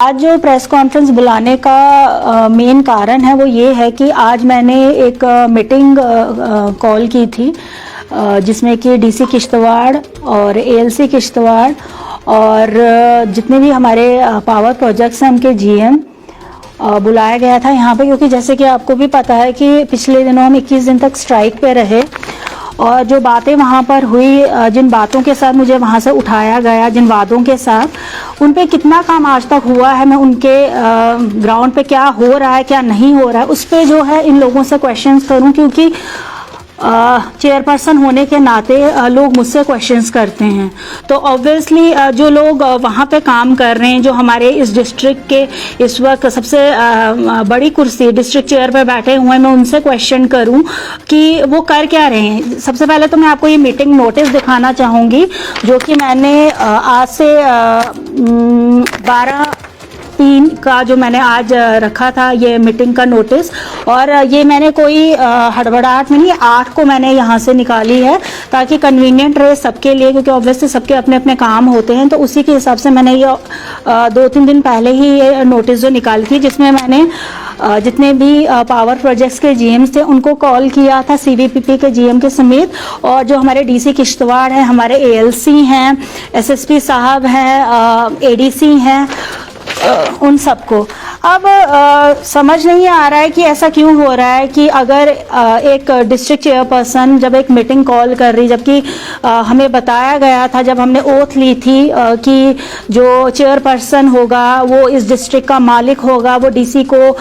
आज जो press conference बुलाने का मेन कारण है वो ये है कि आज मैंने एक मीटिंग कॉल की थी जिसमें कि डीसी किश्तवाड़ और एएलसी किश्तवाड़ और जितने भी हमारे पावर प्रोजेक्ट्स हैं उनके जीएम बुलाया गया था यहाँ पे, क्योंकि जैसे कि आपको भी पता है कि पिछले दिनों हम 21 दिन तक स्ट्राइक पे रहे और जो बातें वहाँ पर हुई, जिन बातों के साथ मुझे वहाँ से उठाया गया, जिन वादों के साथ उन पे कितना काम आज तक हुआ है, मैं उनके ग्राउंड पे क्या हो रहा है क्या नहीं हो रहा है उस पे जो है इन लोगों से क्वेश्चंस करूं, क्योंकि चेयरपर्सन होने के नाते लोग मुझसे क्वेश्चंस करते हैं। तो ऑब्वियसली जो लोग वहाँ पे काम कर रहे हैं, जो हमारे इस डिस्ट्रिक्ट के इस वक्त सबसे बड़ी कुर्सी डिस्ट्रिक्ट चेयर पे बैठे हुए हैं, मैं उनसे क्वेश्चन करूं कि वो कर क्या रहे हैं। सबसे पहले तो मैं आपको ये मीटिंग नोटिस दिखाना चाहूँगी जो कि मैंने आज से 12/3 का जो मैंने आज रखा था ये मीटिंग का नोटिस, और ये मैंने कोई हड़बड़ाहट में नहीं, 8 को मैंने यहाँ से निकाली है ताकि कन्वीनियंट रहे सबके लिए, क्योंकि ऑब्वियसली सबके अपने अपने काम होते हैं। तो उसी के हिसाब से मैंने ये 2-3 दिन पहले ही ये नोटिस जो निकाली थी, जिसमें मैंने जितने भी पावर प्रोजेक्ट्स के जीएम्स थे उनको कॉल किया था, सीवीपीपी के जीएम के समेत, और जो हमारे डीसी किश्तवाड़ हैं, हमारे एएलसी हैं, एसएसपी साहब हैं, एडीसी हैं, उन सबको। अब समझ नहीं आ रहा है कि ऐसा क्यों हो रहा है कि अगर एक डिस्ट्रिक्ट चेयरपर्सन जब एक मीटिंग कॉल कर रही, जबकि हमें बताया गया था जब हमने ओथ ली थी कि जो चेयरपर्सन होगा वो इस डिस्ट्रिक्ट का मालिक होगा, वो डीसी को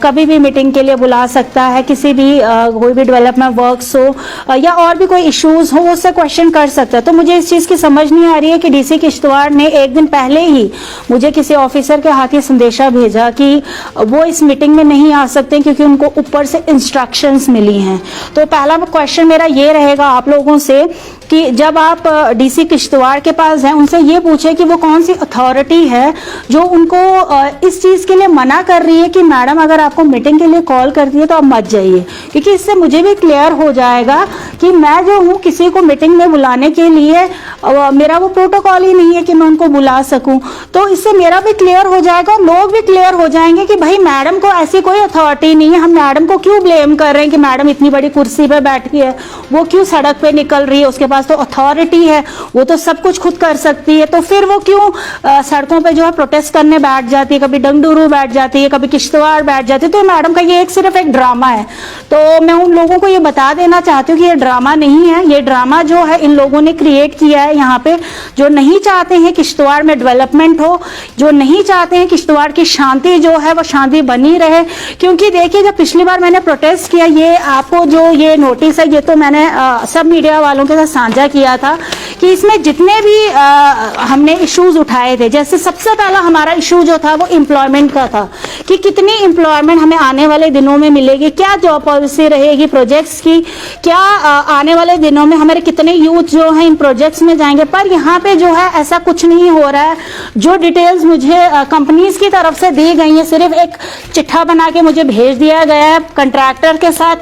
कभी भी मीटिंग के लिए बुला सकता है, किसी भी कोई भी डेवलपमेंट वर्क्स हो या और भी कोई इश्यूज हो उससे क्वेश्चन कर सकता है। तो मुझे इस चीज़ की समझ नहीं आ रही है कि डीसी किश्तवाड़ ने एक दिन पहले ही मुझे किसी ऑफिसर के हाथ ही संदेशा भेजा कि वो इस मीटिंग में नहीं आ सकते क्योंकि उनको ऊपर से इंस्ट्रक्शंस मिली हैं। तो पहला क्वेश्चन मेरा ये रहेगा आप लोगों से कि जब आप डीसी किश्तवाड़ के पास हैं उनसे ये पूछे कि वो कौन सी अथॉरिटी है जो उनको इस चीज़ के लिए मना कर रही है कि मैडम अगर आपको मीटिंग के लिए कॉल करती है तो आप मत जाइए, क्योंकि इससे मुझे भी क्लियर हो जाएगा कि मैं जो हूँ किसी को मीटिंग में बुलाने के लिए मेरा वो प्रोटोकॉल ही नहीं है कि मैं उनको बुला सकूं। तो इससे मेरा भी क्लियर हो जाएगा और लोग भी क्लियर हो जाएंगे कि भाई मैडम को ऐसी कोई अथॉरिटी नहीं है, हम मैडम को क्यों ब्लेम कर रहे हैं कि मैडम इतनी बड़ी कुर्सी पे बैठी है, वो क्यों सड़क पे निकल रही है, उसके पास तो अथॉरिटी है, वो तो सब कुछ खुद कर सकती है, तो फिर वो क्यों सड़कों पे जो है प्रोटेस्ट करने बैठ जाती है, कभी डंगडुरू बैठ जाती है, कभी किश्तवाड़ बैठ जाती है। तो मैडम का ये सिर्फ एक ड्रामा है। तो मैं उन लोगों को ये बता देना चाहती हूँ कि ये ड्रामा नहीं है, ये ड्रामा जो है इन लोगों ने क्रिएट किया है यहाँ पे, जो नहीं चाहते हैं किश्तवाड़ में डेवलपमेंट हो, जो नहीं चाहते हैं किश्तवाड़ की शांति जो है वो शांति बनी रहे। क्योंकि देखिए जब पिछली बार मैंने प्रोटेस्ट किया, ये आपको जो ये नोटिस है ये तो मैंने सब मीडिया वालों के साथ साझा किया था कि इसमें जितने भी हमने इश्यूज उठाए थे, जैसे सबसे पहला हमारा इशू जो था वो एम्प्लॉयमेंट का था कि कितनी एम्प्लॉयमेंट हमें आने वाले दिनों में मिलेगी, क्या जॉब पॉलिसी रहेगी प्रोजेक्ट्स की, क्या आने वाले दिनों में हमारे कितने यूथ जो है इन प्रोजेक्ट्स में जाएंगे। पर यहाँ पे जो है ऐसा कुछ नहीं हो रहा है। जो डिटेल्स मुझे कंपनीज की तरफ से दी गई है, सिर्फ एक चिट्ठा बना के मुझे भेज दिया गया है, कंट्रैक्टर के साथ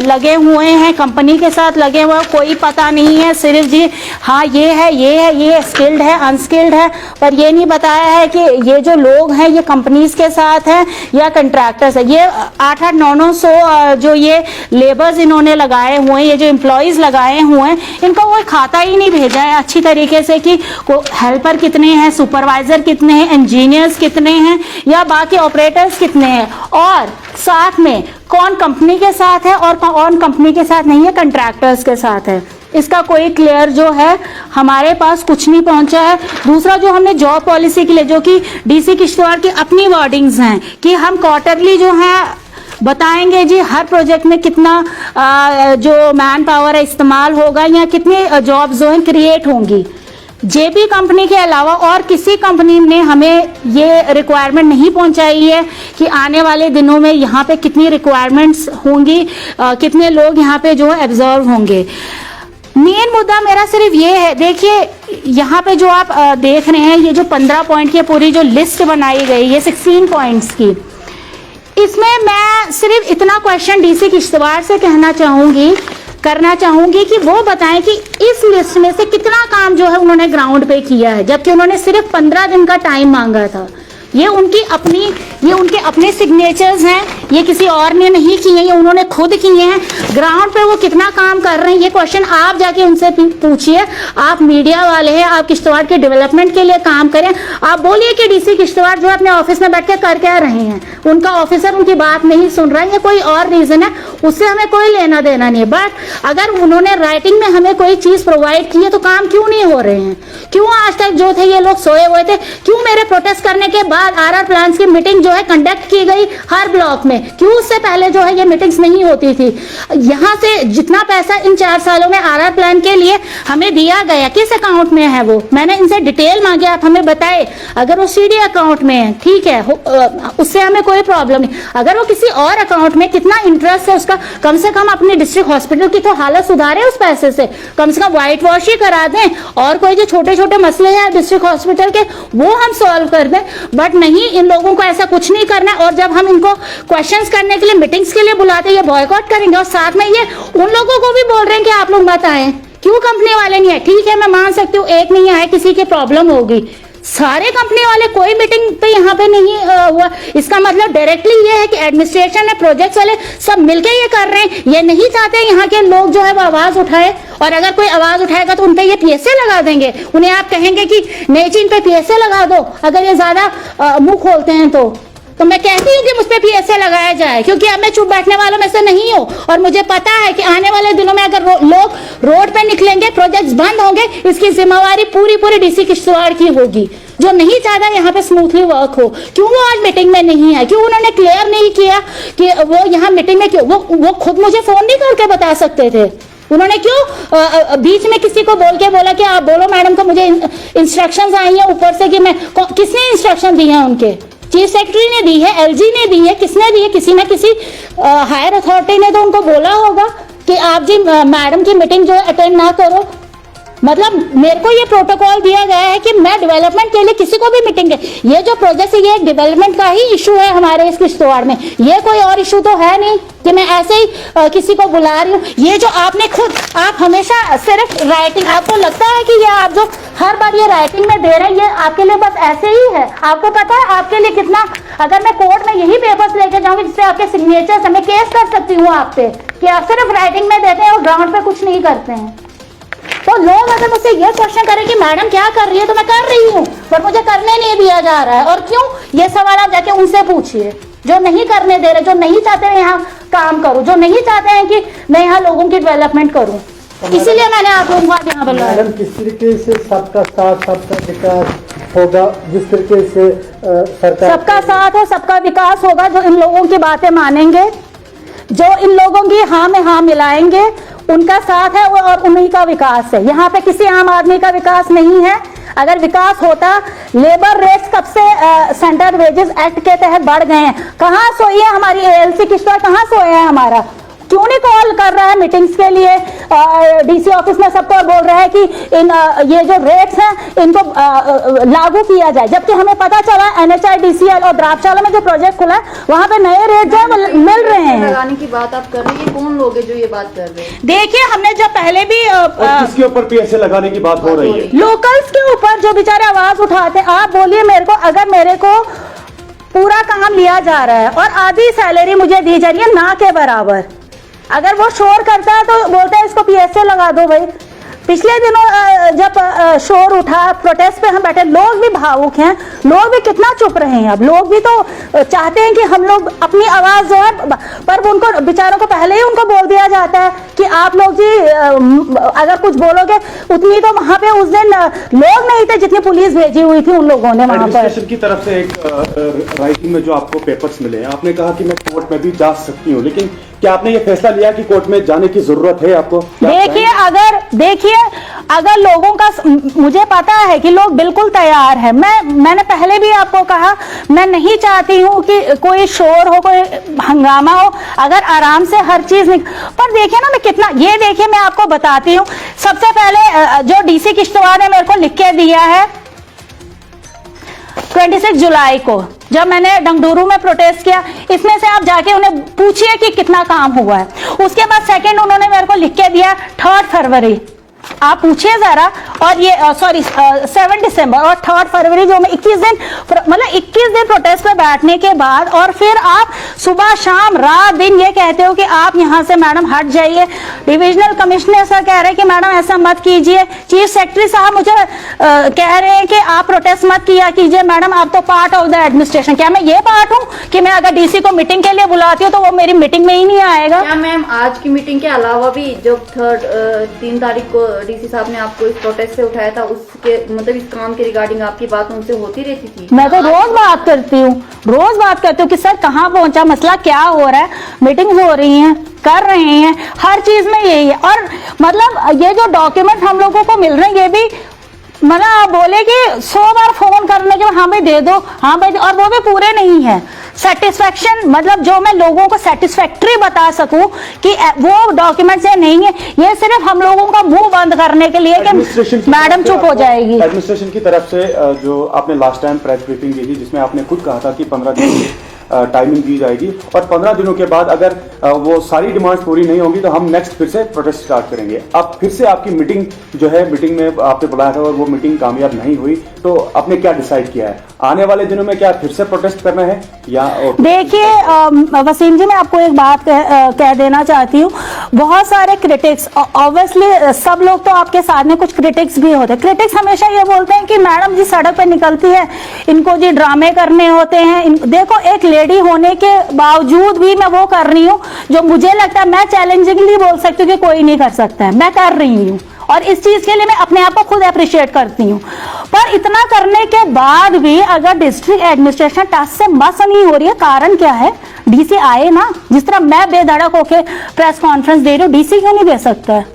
लगे हुए हैं, कंपनी के साथ लगे हुए हैं, कोई पता नहीं है, सिर्फ जी हाँ ये है ये स्किल्ड है अनस्किल्ड है, पर ये नहीं बताया है कि ये जो लोग हैं ये कंपनीज के साथ हैं या कंट्रैक्टर्स है। ये 8-8, 900 जो ये लेबर्स इन्होंने लगाए हुए हैं, ये जो एम्प्लॉयज लगाए हुए हैं, इनका वो खाता ही नहीं भेजा है अच्छी तरीके से कि हेल्पर कितने हैं, सुपरवाइजर कितने हैं, इंजीनियर्स कितने हैं या बाकी ऑपरेटर्स कितने हैं, और साथ में कौन कंपनी के साथ है और कौन कंपनी के साथ नहीं है, कंट्रैक्टर्स के साथ है। इसका कोई क्लियर जो है हमारे पास कुछ नहीं पहुंचा है। दूसरा जो हमने जॉब पॉलिसी के लिए, जो कि डीसी किश्तवाड़ की अपनी वर्डिंग्स हैं कि हम क्वार्टरली जो है बताएंगे जी हर प्रोजेक्ट में कितना जो मैन पावर है इस्तेमाल होगा या कितनी जॉब्स जो है क्रिएट होंगी। जेबी कंपनी के अलावा और किसी कंपनी ने हमें ये रिक्वायरमेंट नहीं पहुंचाई है कि आने वाले दिनों में यहाँ पे कितनी रिक्वायरमेंट्स होंगी, कितने लोग यहाँ पे जो है एब्जॉर्व होंगे। मेन मुद्दा मेरा सिर्फ ये है, देखिए यहाँ पे जो आप देख रहे हैं ये जो 15 पॉइंट की पूरी जो लिस्ट बनाई गई है 16 पॉइंट्स की, इसमें मैं सिर्फ इतना क्वेश्चन डीसी किश्तवाड़ से करना चाहूंगी कि वो बताएं कि इस लिस्ट में से कितना काम जो है उन्होंने ग्राउंड पे किया है, जबकि उन्होंने सिर्फ 15 दिन का टाइम मांगा था। ये उनके अपने सिग्नेचर्स हैं, ये किसी और ने नहीं किए हैं, ये उन्होंने खुद किए हैं। ग्राउंड पे वो कितना काम कर रहे हैं ये क्वेश्चन आप जाके उनसे पूछिए। आप मीडिया वाले हैं, आप किश्तवाड़ के डेवलपमेंट के लिए काम करें। आप बोलिए कि डीसी किश्तवाड़ जो अपने ऑफिस में बैठ के कर क्या रहे हैं, उनका ऑफिसर उनकी बात नहीं सुन रहा है, या कोई और रीजन है, उससे हमें कोई लेना देना नहीं है। बट अगर उन्होंने राइटिंग में हमें कोई चीज प्रोवाइड की है तो काम क्यों नहीं हो रहे हैं? क्यों आज तक जो थे ये लोग सोए हुए थे? क्यों मेरे प्रोटेस्ट करने के बाद आरआर प्लान्स की मीटिंग जो है कंडक्ट की गई हर ब्लॉक में? क्यों उससे पहले जो है ये मीटिंग्स नहीं होती थी? यहाँ से जितना पैसा इन 4 सालों में आरआर प्लान के लिए हमें दिया गया किस अकाउंट में है वो मैंने इनसे डिटेल मांगे, आप हमें बताए। अगर वो सीडी अकाउंट में है ठीक है, उससे हमें कोई प्रॉब्लम नहीं। अगर वो किसी और अकाउंट में, कितना इंटरेस्ट है उसका, कम से कम अपनी डिस्ट्रिक्ट हॉस्पिटल की तो हालत सुधारे उस पैसे से कम व्हाइट वॉश ही करा दें, और कोई जो छोटे छोटे मसले हैं डिस्ट्रिक्ट हॉस्पिटल के वो हम सॉल्व कर दें। बट नहीं, इन लोगों को ऐसा कुछ नहीं करना। और जब हम इनको क्वेश्चंस करने के लिए, मीटिंग्स के लिए बुलाते हैं, ये बॉयकॉट करेंगे, और साथ में ये उन लोगों को भी बोल रहे हैं कि आप लोग मत आए। क्यों कंपनी वाले नहीं आए? ठीक है, मैं मान सकती हूँ एक नहीं आए, किसी की प्रॉब्लम होगी। सारे कंपनी वाले कोई मीटिंग पे यहाँ पे नहीं हुआ। इसका मतलब डायरेक्टली ये है कि एडमिनिस्ट्रेशन है, प्रोजेक्ट्स वाले सब मिलके ये कर रहे हैं। ये नहीं चाहते यहाँ के लोग जो है वो आवाज उठाए, और अगर कोई आवाज उठाएगा तो उनपे ये पीएसए लगा देंगे। उन्हें आप कहेंगे कि नहीं जी इन पे पीएसए लगा दो, अगर ये ज्यादा मुंह खोलते हैं तो मैं कहती हूँ कि मुझ पर पीएसए लगाया जाए, क्योंकि अब मैं चुप बैठने वालों में से नहीं हूँ। और मुझे पता है कि आने वाले दिनों में अगर लोग रोड पे निकलेंगे, प्रोजेक्ट्स बंद होंगे, इसकी जिम्मेवारी पूरी डीसी किश्तवाड़ की होगी, जो नहीं चाहता यहाँ पे स्मूथली वर्क हो। क्यों वो आज मीटिंग में नहीं है? क्यों उन्होंने क्लियर नहीं किया कि वो यहाँ मीटिंग में क्यों? वो खुद मुझे फोन नहीं करके बता सकते थे। उन्होंने क्यों बीच में किसी को बोल के बोला कि आप बोलो मैडम को, मुझे इंस्ट्रक्शंस आई हैं ऊपर से कि मैं, किसने इंस्ट्रक्शन दी है? उनके चीफ सेक्रेटरी ने दी है, एलजी ने दी है, किसने दी है? किसी ना किसी हायर अथॉरिटी ने तो उनको बोला होगा कि आप जी मैडम की मीटिंग जो है अटेंड ना करो। मतलब मेरे को ये प्रोटोकॉल दिया गया है कि मैं डेवलपमेंट के लिए किसी को भी मीटिंग है, ये जो प्रोजेक्ट है ये एक डेवलपमेंट का ही इशू है हमारे इस किश्तवाड़ में, ये कोई और इशू तो है नहीं कि मैं ऐसे ही किसी को बुला रही हूँ। ये जो आपने खुद, आप हमेशा सिर्फ राइटिंग, आपको लगता है कि ये आप जो हर बार ये राइटिंग में दे रहे हैं ये आपके लिए बस ऐसे ही है? आपको पता है आपके लिए कितना, अगर मैं कोर्ट में यही पेपर्स लेके जाऊंगी जिससे आपके सिग्नेचर्स, मैं केस कर सकती हूँ आप पे कि आप सिर्फ राइटिंग में देते हैं और ग्राउंड पे कुछ नहीं करते हैं। तो लोग अगर मुझसे ये क्वेश्चन करें कि मैडम क्या कर रही है, तो मैं कर रही हूँ पर मुझे करने नहीं दिया जा रहा है। और क्यों? ये सवाल आप जाके उनसे पूछिए जो नहीं करने दे रहे, जो नहीं चाहते हैं यहाँ काम करूँ, जो नहीं चाहते हैं कि मैं यहाँ लोगों की डेवलपमेंट करूँ। इसीलिए मैंने आप लोगों को यहाँ बुलाया। मैडम किस तरीके से सबका साथ सबका विकास होगा, जिस तरीके से सरकार सबका साथ और सबका विकास होगा, जो इन लोगों की बातें मानेंगे, जो इन लोगों की हाँ में हाँ मिलाएंगे, उनका साथ है और उन्हीं का विकास है। यहाँ पे किसी आम आदमी का विकास नहीं है। अगर विकास होता, लेबर रेट्स कब से सेंट्रल वेजेस एक्ट के तहत बढ़ गए हैं। कहाँ सोई है हमारी एएलसी किश्तवाड़, कहाँ सोया है हमारा? क्यों नहीं कॉल कर रहा है मीटिंग्स के लिए? डीसी ऑफिस में सबको बोल रहा है कि ये जो रेट्स हैं इनको लागू किया जाए, जबकि हमें पता चला NHIDCL और द्राक्षाला में जो प्रोजेक्ट खुला है वहां पे नए रेट जो है मिल रहे हैं। लगाने की बात आप कर रही है, कौन लोग हैं जो ये बात कर रहे हैं? देखिए, हमने जब पहले भी किसके ऊपर पीएसए लगाने की बात हो रही है? लोकल्स के ऊपर जो बेचारे आवाज उठाते हैं। आप बोलिए मेरे को, अगर मेरे को पूरा काम लिया जा रहा है और आधी सैलरी मुझे दी जा रही है ना के बराबर, अगर वो शोर करता है तो बोलते हैं इसको पीएसए लगा दो भाई। पिछले दिनों जब शोर उठा, प्रोटेस्ट पे हम बैठे, लोग भी भावुक हैं, लोग भी कितना चुप रहे हैं। अब लोग भी तो चाहते हैं कि हम लोग अपनी आवाज जो है, पर उनको बेचारों को पहले ही उनको बोल दिया जाता है कि आप लोग जी अगर कुछ बोलोगे, उतनी तो वहां पे उस दिन लोग नहीं थे जितनी पुलिस भेजी हुई थी उन लोगों ने वहां पर। एडमिनिस्ट्रेशन की तरफ से एक राइटिंग में जो आपको पेपर्स मिले, आपने कहा कि मैं कोर्ट में भी जा सकती हूँ, लेकिन क्या आपने ये फैसला लिया कि कोर्ट में जाने की जरूरत है आपको? देखिए अगर लोगों का, मुझे पता है कि लोग बिल्कुल तैयार है। मैंने पहले भी आपको कहा, मैं नहीं चाहती हूँ कि कोई शोर हो, कोई हंगामा हो। अगर आराम से हर चीज पर देखिए ना, मैं कितना, ये देखिए मैं आपको बताती हूँ। सबसे पहले जो डीसी किश्तवाड़ ने मेरे को लिख के दिया है 26 जुलाई को, जब मैंने डंगडूरू में प्रोटेस्ट किया, इसमें से आप जाके उन्हें पूछिए कि कितना काम हुआ है। उसके बाद सेकंड उन्होंने मेरे को लिख के दिया 3 फरवरी आप पूछिए जरा। और ये 7 दिसंबर और 3 फरवरी जो में 21 दिन, मतलब 21 दिन प्रोटेस्ट पे बैठने के बाद और फिर आप सुबह शाम रात दिन ये कहते हो कि आप यहाँ से मैडम हट जाइए। डिविजनल कमिश्नर सर कह रहे हैं कि मैडम ऐसा मत कीजिए। चीफ सेक्रेटरी साहब मुझे कह रहे हैं कि आप प्रोटेस्ट मत किया कीजिए मैडम, आप तो पार्ट ऑफ द एडमिनिस्ट्रेशन। क्या मैं ये पार्ट हूँ कि मैं अगर डीसी को मीटिंग के लिए बुलाती हूँ तो वो मेरी मीटिंग में ही नहीं आएगा? क्या मैम आज की मीटिंग के अलावा भी जो 3 तारीख को डीसी साहब ने आपको इस प्रोटेस्ट से उठाया था, उसके मतलब इस काम के रिगार्डिंग आपकी बात उनसे होती रहती थी? मैं तो रोज बात करती हूँ, रोज बात करती हूँ कि सर कहाँ पहुंचा मसला, क्या हो रहा है, मीटिंग्स हो रही हैं, कर रहे हैं, हर चीज में यही है। और मतलब ये जो डॉक्यूमेंट हम लोगों को मिल रहे हैं ये भी मतलब आप बोले कि 100 बार फोन करने के बाद हाँ भाई दे दो, हाँ भाई, और वो भी पूरे नहीं है। सेटिस्फेक्शन मतलब जो मैं लोगों को सेटिस्फैक्ट्री बता सकूं कि वो डॉक्यूमेंट्स ये नहीं है, ये सिर्फ हम लोगों का मुंह बंद करने के लिए कि मैडम चुप हो जाएगी। एडमिनिस्ट्रेशन की तरफ से जो आपने लास्ट टाइम प्रेस ब्रीफिंग दी थी जिसमें आपने खुद कहा था कि 15 दिन की टाइमिंग दी जाएगी और 15 दिनों के बाद अगर वो सारी डिमांड्स पूरी नहीं होंगी तो हम नेक्स्ट फिर से प्रोटेस्ट स्टार्ट करेंगे। अब फिर से आपकी मीटिंग जो है, मीटिंग में आपने बुलाया था और वो मीटिंग कामयाब नहीं हुई, तो आपने क्या डिसाइड किया है? आने वाले दिनों में क्या फिर से प्रोटेस्ट करना है या? देखिए वसीम जी, मैं आपको एक बात कह देना चाहती हूँ। बहुत सारे क्रिटिक्स, ऑब्वियसली सब लोग तो आपके साथ में कुछ क्रिटिक्स भी होते हैं। क्रिटिक्स हमेशा ये बोलते हैं कि मैडम जी सड़क पे निकलती है, इनको जी ड्रामे करने होते हैं। देखो एक लेडी होने के बावजूद भी मैं वो कर रही हूँ जो मुझे लगता है मैं चैलेंजिंगली बोल सकती हूँ कि कोई नहीं कर सकता है, मैं कर रही हूँ और इस चीज के लिए मैं अपने आप को खुद अप्रिशिएट करती हूँ। पर इतना करने के बाद भी अगर डिस्ट्रिक्ट एडमिनिस्ट्रेशन टास्क से मस नहीं हो रही है, कारण क्या है? डीसी आए ना, जिस तरह मैं बेधड़क होके प्रेस कॉन्फ्रेंस दे रही हूँ, डीसी क्यों नहीं दे सकता है?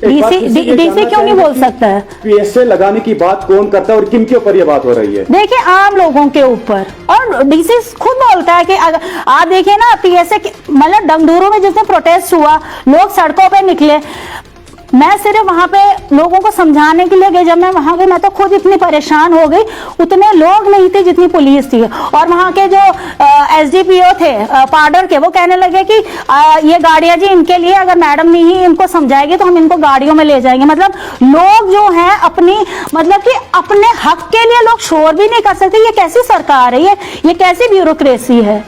डीसी क्यों नहीं बोल सकता है? पीएसए लगाने की बात कौन करता है और किन के ऊपर ये बात हो रही है? देखिए आम लोगों के ऊपर, और डीसी खुद बोलता है कि अगर आप देखिए ना पीएसए मतलब डंगडूरू में जिस दिन प्रोटेस्ट हुआ, लोग सड़कों पे निकले, मैं सिर्फ वहां पे लोगों को समझाने के लिए गई। जब मैं वहां गई मैं तो खुद इतनी परेशान हो गई, उतने लोग नहीं थे जितनी पुलिस थी। और वहां के जो एसडीपीओ थे पाडर के, वो कहने लगे कि ये गाड़ियां जी इनके लिए, अगर मैडम नहीं इनको समझाएगी तो हम इनको गाड़ियों में ले जाएंगे। मतलब लोग जो हैं अपनी मतलब कि अपने हक के लिए लोग शोर भी नहीं कर सकते। ये कैसी सरकार है, ये कैसी ब्यूरोक्रेसी है?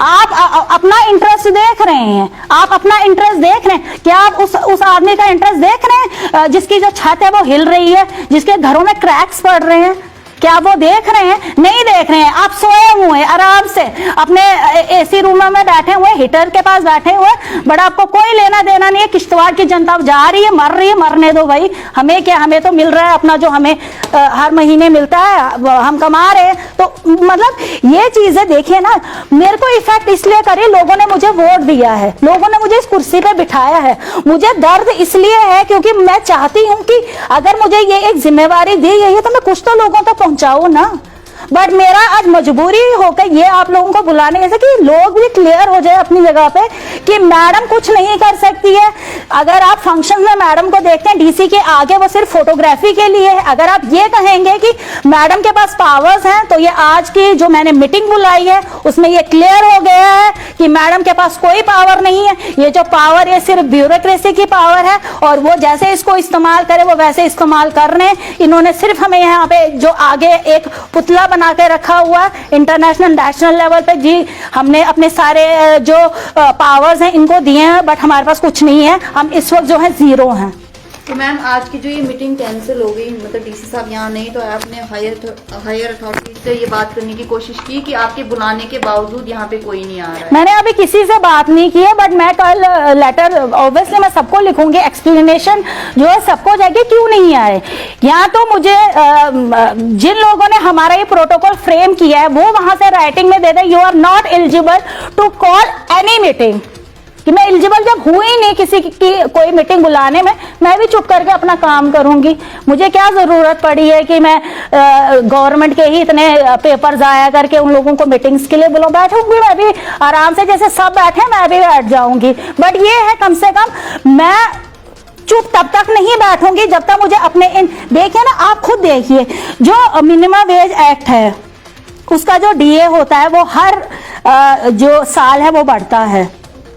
आप अपना इंटरेस्ट देख रहे हैं, आप अपना इंटरेस्ट देख रहे हैं। क्या आप उस आदमी का इंटरेस्ट देख रहे हैं जिसकी जो छत है वो हिल रही है, जिसके घरों में क्रैक्स पड़ रहे हैं? क्या वो देख रहे हैं? नहीं देख रहे हैं। आप सोए हुए हैं आराम से अपने एसी रूम में बैठे हुए, हीटर के पास बैठे हुए, बड़ा आपको कोई लेना देना नहीं है। किश्तवाड़ की जनता जा रही है, मर रही है, मरने दो भाई। हमें क्या, हमें तो मिल रहा है अपना जो हमें हर महीने मिलता है, हम कमा रहे हैं। तो मतलब ये चीजें देखिए ना, मेरे को इफेक्ट इसलिए करे, लोगों ने मुझे वोट दिया है, लोगों ने मुझे इस कुर्सी पे बिठाया है। मुझे दर्द इसलिए है क्योंकि मैं चाहती हूँ कि अगर मुझे ये एक जिम्मेवारी दी गई है तो मैं कुछ तो लोगों तक पहुंचाऊं ना। बट मेरा आज मजबूरी होकर ये आप लोगों को बुलाने जैसे कि लोग भी क्लियर हो जाए अपनी जगह पे कि मैडम कुछ नहीं कर सकती है। अगर आप फंक्शन में मैडम को देखते हैं डीसी के आगे, वो सिर्फ फोटोग्राफी के लिए है। अगर आप ये कहेंगे कि मैडम के पास पावर्स हैं तो ये आज की जो मैंने मीटिंग बुलाई है उसमें ये क्लियर हो गया है कि मैडम के पास कोई पावर नहीं है। ये जो पावर है सिर्फ ब्यूरोक्रेसी की पावर है और वो जैसे इसको इस्तेमाल करे वो वैसे इस्तेमाल कर रहे हैं। इन्होंने सिर्फ हमें यहाँ पे जो आगे एक पुतला बना के रखा हुआ इंटरनेशनल नेशनल लेवल पे, जी हमने अपने सारे जो पावर्स हैं इनको दिए हैं, बट हमारे पास कुछ नहीं है। हम इस वक्त जो है जीरो हैं। तो मैम आज की जो ये मीटिंग कैंसिल हो गई, मतलब डीसी साहब यहाँ नहीं, तो आपने हायर अथॉरिटी से ये बात करने की कोशिश की कि आपके बुलाने के बावजूद यहाँ पे कोई नहीं आ रहा है? मैंने अभी किसी से बात नहीं की है, बट मैं कल लेटर ऑब्वियसली मैं सबको लिखूंगी, एक्सप्लेनेशन जो है सबको जाएगी क्यों नहीं आए। यहाँ तो मुझे जिन लोगों ने हमारा ये प्रोटोकॉल फ्रेम किया है वो वहां से राइटिंग में दे दे, you are not eligible to call any meeting. कि मैं एलिजिबल जब हुई नहीं किसी की कोई मीटिंग बुलाने में, मैं भी चुप करके अपना काम करूंगी। मुझे क्या जरूरत पड़ी है कि मैं गवर्नमेंट के ही इतने पेपर जाया करके उन लोगों को मीटिंग्स के लिए बुलाऊं? बैठूंगी मैं भी आराम से, जैसे सब बैठे मैं भी बैठ जाऊंगी। बट ये है कम से कम मैं चुप तब तक नहीं बैठूंगी जब तक मुझे अपने देखिए ना, आप खुद देखिए जो मिनिमम वेज एक्ट है उसका जो डीए होता है वो हर जो साल है वो बढ़ता है।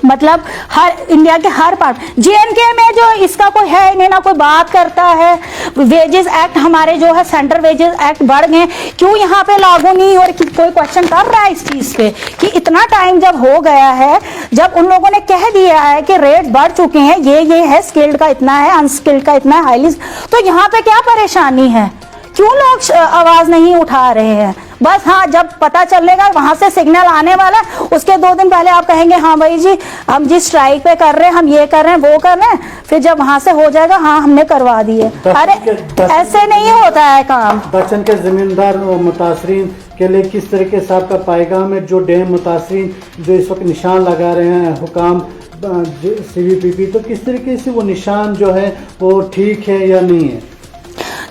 मतलब हर इंडिया के हर पार्ट, JNK में जो इसका कोई है नहीं, ना कोई बात करता है। वेजेस एक्ट हमारे जो है सेंट्रल वेजेस एक्ट बढ़ गए, क्यों यहाँ पे लागू नहीं और कोई क्वेश्चन कर रहा है इस चीज पे कि इतना टाइम जब हो गया है, जब उन लोगों ने कह दिया है कि रेट बढ़ चुके हैं, ये है, स्किल्ड का इतना है, अनस्किल्ड का इतना है, हाईली, तो यहाँ पे क्या परेशानी है? क्यों लोग आवाज नहीं उठा रहे हैं? बस हाँ, जब पता चलेगा वहां से सिग्नल आने वाला, उसके 2 दिन पहले आप कहेंगे हाँ भाई जी हम जिस स्ट्राइक पे कर रहे हैं, हम ये कर रहे हैं, वो कर रहे हैं, फिर जब वहां से हो जाएगा हाँ हमने करवा दिए। अरे ऐसे नहीं होता है काम। बच्चन के जमींदार और मुतासरीन के लिए किस तरीके से आपका पैगाम है? जो डैम मुतासरीन जो इस वक्त निशान लगा रहे हैं हुकाम CVPP, तो किस तरीके से वो निशान जो है वो ठीक है या नहीं है?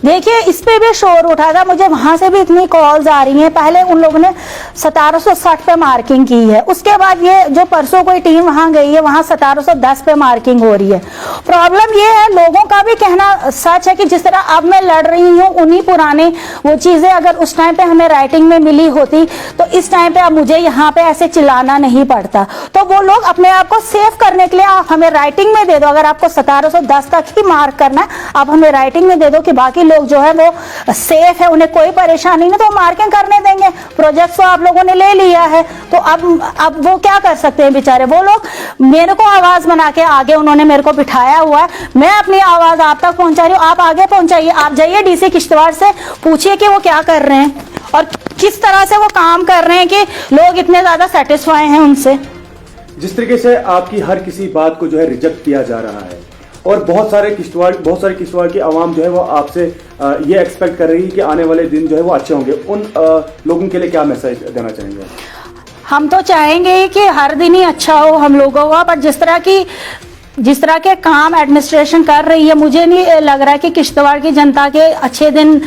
देखिए, इस पे भी शोर उठा था, मुझे वहां से भी इतनी कॉल्स आ रही हैं। पहले उन लोगों ने 1760 पे मार्किंग की है, उसके बाद ये जो परसों कोई टीम वहां गई है, वहां 1710 पे मार्किंग हो रही है। प्रॉब्लम ये है, लोगों का भी कहना सच है कि जिस तरह अब मैं लड़ रही हूँ, उन्हीं पुराने वो चीजें अगर उस टाइम पे हमें राइटिंग में मिली होती तो इस टाइम पे अब मुझे यहाँ पे ऐसे चिल्लाना नहीं पड़ता। तो वो लोग अपने आप को सेव करने के लिए आप हमें राइटिंग में दे दो, अगर आपको 1710 तक ही मार्क करना है, आप हमें राइटिंग में दे दो कि बाकी लोग जो है वो सेफ है, उन्हें कोई परेशानी नहीं, तो मार्किंग करने देंगे। प्रोजेक्ट तो आप लोगों ने ले लिया है, तो अब वो क्या कर सकते हैं बेचारे? वो लोग मेरे को आवाज बना के आगे उन्होंने मेरे को बिठाया हुआ है, मैं अपनी आवाज आप तक पहुंचा रही हूँ, आप आगे पहुंचाइए। आप जाइए DC किश्तवाड़ से पूछिए कि वो क्या कर रहे हैं और किस तरह से वो काम कर रहे हैं कि लोग इतने ज्यादा सेटिस्फाई हैं उनसे। जिस तरीके से आपकी हर किसी बात को जो है रिजेक्ट किया जा रहा है, और बहुत सारे किश्तवाड़ की आवाम जो है वो आपसे ये एक्सपेक्ट कर रही है कि आने वाले दिन जो है वो अच्छे होंगे, उन लोगों के लिए क्या मैसेज देना चाहेंगे? हम तो चाहेंगे कि हर दिन ही अच्छा हो हम लोगों का, पर जिस तरह के काम एडमिनिस्ट्रेशन कर रही है, मुझे नहीं लग रहा है कि किश्तवाड़ की जनता के अच्छे दिन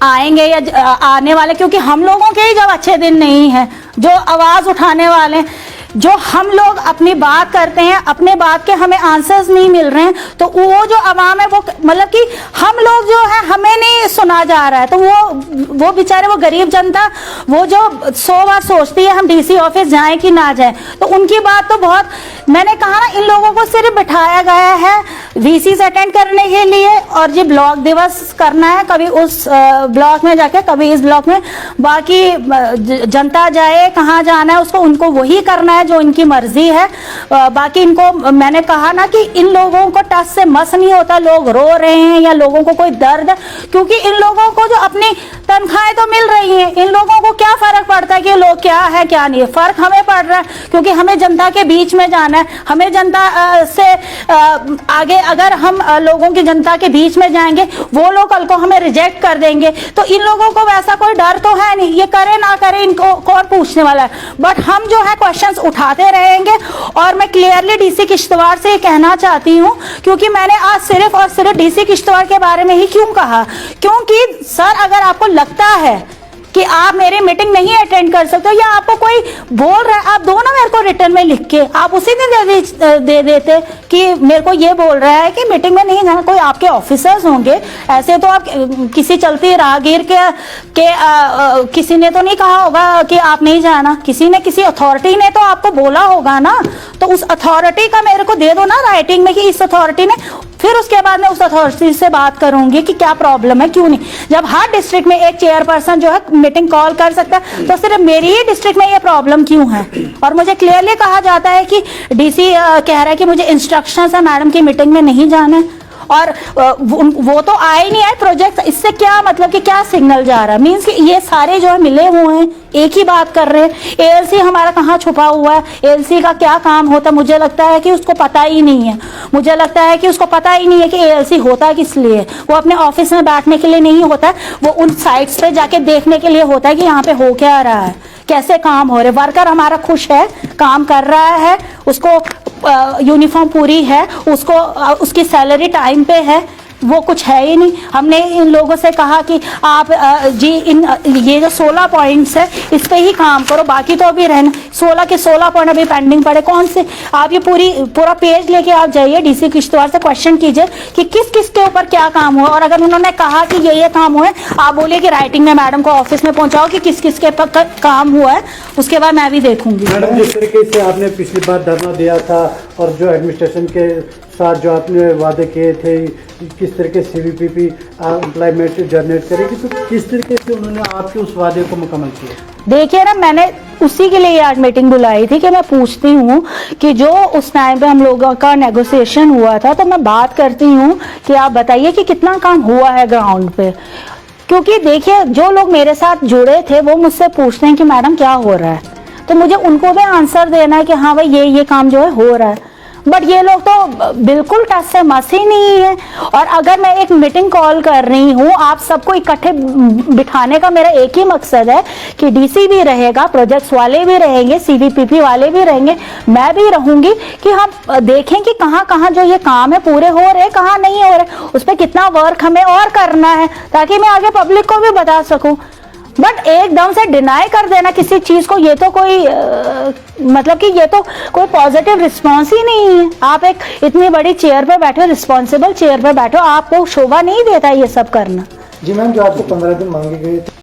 आएंगे या आने वाले, क्योंकि हम लोगों के ही जब अच्छे दिन नहीं है, जो आवाज उठाने वाले, जो हम लोग अपनी बात करते हैं, अपने बात के हमें आंसर्स नहीं मिल रहे हैं, तो वो जो अवाम है वो मतलब कि हम लोग जो है हमें नहीं सुना जा रहा है, तो वो बेचारे वो गरीब जनता वो जो 100 बार सोचती है हम DC ऑफिस जाएं कि ना जाएं, तो उनकी बात तो बहुत, मैंने कहा ना, इन लोगों को सिर्फ बिठाया गया है VCs अटेंड करने के लिए और ये ब्लॉक दिवस करना है, कभी उस ब्लॉक में जाके कभी इस ब्लॉक में, बाकी जनता जाए कहाँ जाना है उसको, उनको वही करना है जो इनकी मर्जी है। बाकी इनको मैंने कहा ना कि इन लोगों को टस से मस नहीं होता, लोग रो रहे हैं या लोगों को कोई दर्द है, क्योंकि इन लोगों को जो अपनी तनख्वाहें तो मिल रही हैं, इन लोगों को क्या फर्क पड़ता है कि लोग क्या है क्या नहीं है? फर्क हमें पड़ रहा है, क्योंकि हमें जनता के बीच में जाना है, हमें जनता से आगे, अगर हम लोगों की जनता के बीच में जाएंगे, वो लोग कल को हमें रिजेक्ट कर देंगे, तो इन लोगों को वैसा कोई डर तो है नहीं, ये करे ना करे इनको कौन पूछने वाला है। बट हम जो है क्वेश्चंस उठाते रहेंगे, और मैं क्लियरली DC किश्तवाड़ से कहना चाहती हूँ, क्योंकि मैंने आज सिर्फ और सिर्फ DC किश्तवाड़ के बारे में ही क्यों कहा, क्योंकि सर अगर आपको लगता है कि आप मेरी मीटिंग नहीं अटेंड कर सकते या आपको कोई बोल रहा है, आप दो ना मेरे को रिटर्न में लिख के, आप उसी दिन दे देते कि मेरे को ये बोल रहा है कि मीटिंग में नहीं जाना। कोई आपके ऑफिसर्स होंगे, ऐसे तो आप किसी चलती राहगीर के किसी ने तो नहीं कहा होगा कि आप नहीं जाना, किसी ने, किसी अथॉरिटी ने तो आपको बोला होगा ना, तो उस अथॉरिटी का मेरे को दे दो ना राइटिंग में कि इस अथॉरिटी ने, फिर उसके बाद मैं उस अथॉरिटी से बात करूंगी कि क्या प्रॉब्लम है, क्यों नहीं। जब हर डिस्ट्रिक्ट में एक चेयरपर्सन जो है मीटिंग कॉल कर सकता है, तो सिर्फ मेरी ही डिस्ट्रिक्ट में ये प्रॉब्लम क्यों है? और मुझे क्लियरली कहा जाता है कि DC कह रहा है कि मुझे इंस्ट्रक्शंस है मैडम की मीटिंग में नहीं जाना है, और वो तो आए नहीं आए प्रोजेक्ट, इससे क्या मतलब कि क्या सिग्नल जा रहा है? मीन्स कि ये सारे जो है मिले हुए हैं, एक ही बात कर रहे हैं। ALC हमारा कहाँ छुपा हुआ है? ALC का क्या काम होता है? मुझे लगता है कि उसको पता ही नहीं है, मुझे लगता है कि उसको पता ही नहीं है कि ALC होता किस लिए। वो अपने ऑफिस में बैठने के लिए नहीं होता है, वो उन साइट्स पे जाके देखने के लिए होता है कि यहाँ पे हो क्या रहा है, कैसे काम हो रहे। वर्कर हमारा खुश है, काम कर रहा है, उसको यूनिफॉर्म पूरी है, उसको उसकी सैलरी टाइम पे है, वो कुछ है ही नहीं। हमने इन लोगों से कहा कि आप ये जो 16 पॉइंट्स है इस पे ही काम करो, बाकी तो अभी रहना 16 के 16 पॉइंट अभी पेंडिंग पड़े। कौन से आप ये पूरा पेज लेके आप जाइए डीसी किश्तवाड़ से क्वेश्चन कीजिए कि किस किस के ऊपर क्या काम हुआ, और अगर उन्होंने कहा कि ये काम हुआ है आप बोलिए कि राइटिंग में मैडम को ऑफिस में पहुंचाओ कि किस किस के काम हुआ है, उसके बाद मैं भी देखूंगी। मैडम जिस तरीके से आपने पिछली बार धरना दिया था और जो एडमिनिस्ट्रेशन के साथ जो आपने वादे किए थे किस तरीके से सीवीपीपी एम्प्लॉयमेंट जनरेट करेगी, तो किस तरीके से उन्होंने आपके उस वादे को मुकम्मल किया? देखिए ना, मैंने उसी के लिए आज मीटिंग बुलाई थी कि मैं पूछती हूँ कि जो उस टाइम पे हम लोगों का नेगोशिएशन हुआ था, तो मैं बात करती हूँ कि आप बताइए कि कितना काम हुआ है ग्राउंड पे। क्योंकि देखिए जो लोग मेरे साथ जुड़े थे वो मुझसे पूछते हैं कि मैडम क्या हो रहा है, तो मुझे उनको भी आंसर देना है कि हाँ भाई ये काम जो है हो रहा है। बट ये लोग तो बिल्कुल टच से मस ही नहीं है। और अगर मैं एक मीटिंग कॉल कर रही हूँ, आप सबको इकट्ठे बिठाने का मेरा एक ही मकसद है कि डीसी भी रहेगा, प्रोजेक्ट्स वाले भी रहेंगे, सीवीपीपी वाले भी रहेंगे, मैं भी रहूंगी, कि हम देखें कि कहाँ कहाँ जो ये काम है पूरे हो रहे, कहाँ नहीं हो रहे, उस पर कितना वर्क हमें और करना है, ताकि मैं आगे पब्लिक को भी बता सकूं। बट एकदम से डिनाई कर देना किसी चीज को, ये तो कोई मतलब कि ये तो कोई पॉजिटिव रिस्पॉन्स ही नहीं है। आप एक इतनी बड़ी चेयर पे बैठे हो, रिस्पॉन्सिबल चेयर पे बैठे हो, आपको शोभा नहीं देता ये सब करना। जी मैम, जो आपको 15 दिन मांगे गए थे